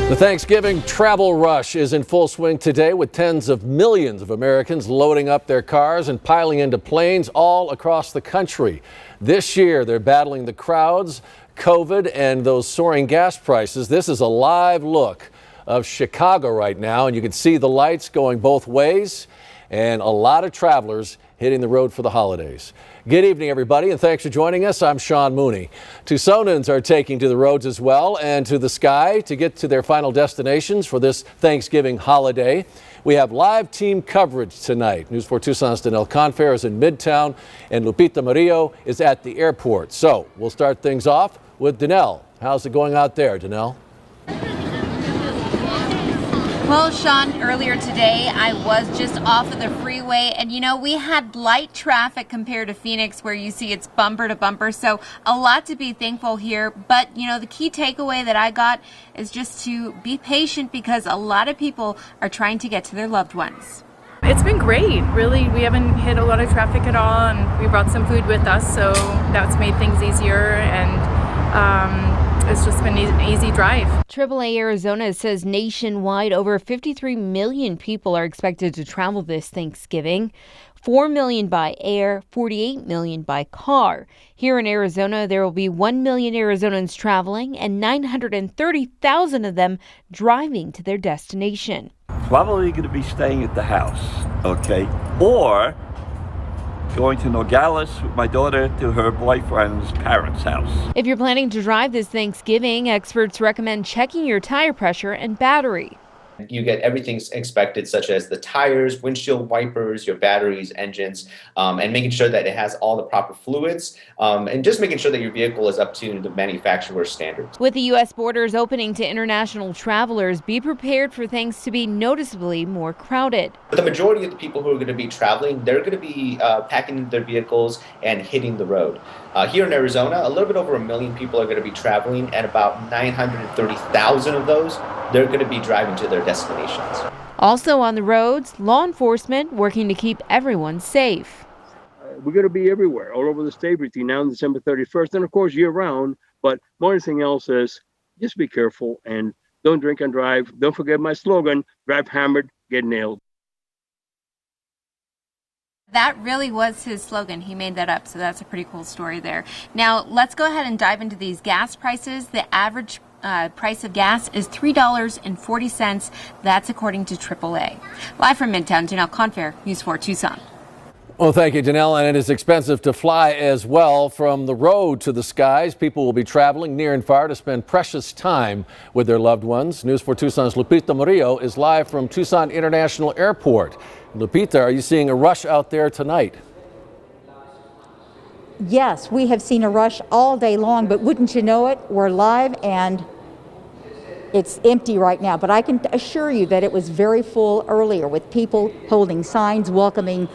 The Thanksgiving travel rush is in full swing today, with tens of millions of Americans loading up their cars and piling into planes all across the country. This year, they're battling the crowds, COVID, and those soaring gas prices. This is a live look of Chicago right now, and you can see the lights going both ways and a lot of travelers hitting the road for the holidays. Good evening, everybody, and thanks for joining us. I'm Sean Mooney. Tucsonans are taking to the roads as well and to the sky to get to their final destinations for this Thanksgiving holiday. We have live team coverage tonight. News 4 Tucson's Danelle Confair is in Midtown and Lupita Murillo is at the airport. So we'll start things off with Danelle. How's it going out there, Danelle? Well, Sean, earlier today I was just off of the freeway, and we had light traffic compared to Phoenix, where you see it's bumper to bumper, so a lot to be thankful here. But the key takeaway that I got is just to be patient, because a lot of people are trying to get to their loved ones. It's been great, really. We haven't hit a lot of traffic at all, and we brought some food with us, so that's made things easier, and it's just been an easy drive. AAA Arizona says nationwide over 53 million people are expected to travel this Thanksgiving. 4 million by air, 48 million by car. Here in Arizona, there will be 1 million Arizonans traveling and 930,000 of them driving to their destination. Probably going to be staying at the house, okay? Or going to Nogales with my daughter to her boyfriend's parents' house. If you're planning to drive this Thanksgiving, experts recommend checking your tire pressure and battery. You get everything expected, such as the tires, windshield wipers, your batteries, engines, and making sure that it has all the proper fluids, and just making sure that your vehicle is up to the manufacturer's standards. With the U.S. borders opening to international travelers, be prepared for things to be noticeably more crowded. But the majority of the people who are going to be traveling, they're going to be packing their vehicles and hitting the road. Here in Arizona, a little bit over 1 million people are going to be traveling, and about 930,000 of those, they're going to be driving to their destinations. Also on the roads, law enforcement working to keep everyone safe. We're going to be everywhere, all over the state between now and December 31st, and of course year-round. But more than anything else is just be careful and don't drink and drive. Don't forget my slogan: drive hammered, get nailed. That really was his slogan. He made that up, so that's a pretty cool story there. Now, let's go ahead and dive into these gas prices. The average price of gas is $3.40. That's according to AAA. Live from Midtown, Danelle Confair, News 4 Tucson. Well, thank you, Danelle. And it is expensive to fly as well. From the road to the skies, people will be traveling near and far to spend precious time with their loved ones. News 4 Tucson's Lupita Murillo is live from Tucson International Airport. Lupita, are you seeing a rush out there tonight? Yes, we have seen a rush all day long, but wouldn't you know it, we're live and it's empty right now. But I can assure you that it was very full earlier, with people holding signs welcoming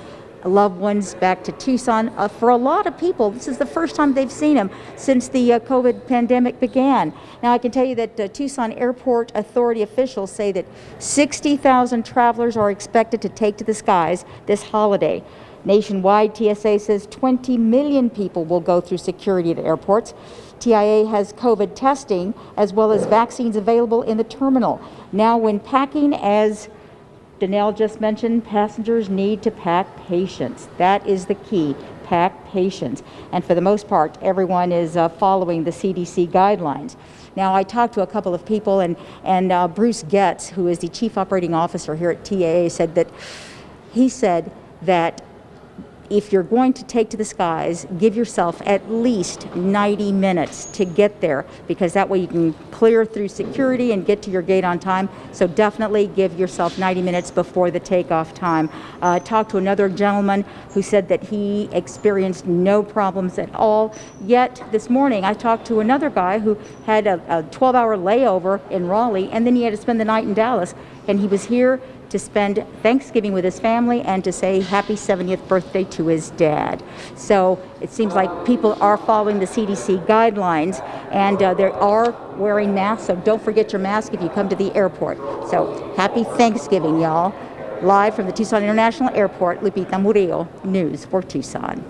loved ones back to Tucson. For a lot of people, this is the first time they've seen them since the COVID pandemic began. Now, I can tell you that Tucson Airport Authority officials say that 60,000 travelers are expected to take to the skies this holiday. Nationwide, TSA says 20 million people will go through security at airports. TIA has COVID testing as well as vaccines available in the terminal. Now, when packing, as Danelle just mentioned, passengers need to pack patience. That is the key, pack patience. And for the most part, everyone is following the CDC guidelines. Now, I talked to a couple of people, and Bruce Getz, who is the chief operating officer here at TIA, said that if you're going to take to the skies, give yourself at least 90 minutes to get there, because that way you can clear through security and get to your gate on time. So definitely give yourself 90 minutes before the takeoff time. Talked to another gentleman who said that he experienced no problems at all. Yet this morning I talked to another guy who had a 12-hour layover in Raleigh, and then he had to spend the night in Dallas, and he was here to spend Thanksgiving with his family and to say happy 70th birthday to his dad. So it seems like people are following the CDC guidelines, and they are wearing masks, so don't forget your mask if you come to the airport. So happy Thanksgiving, y'all. Live from the Tucson International Airport, Lupita Murillo, News 4 Tucson.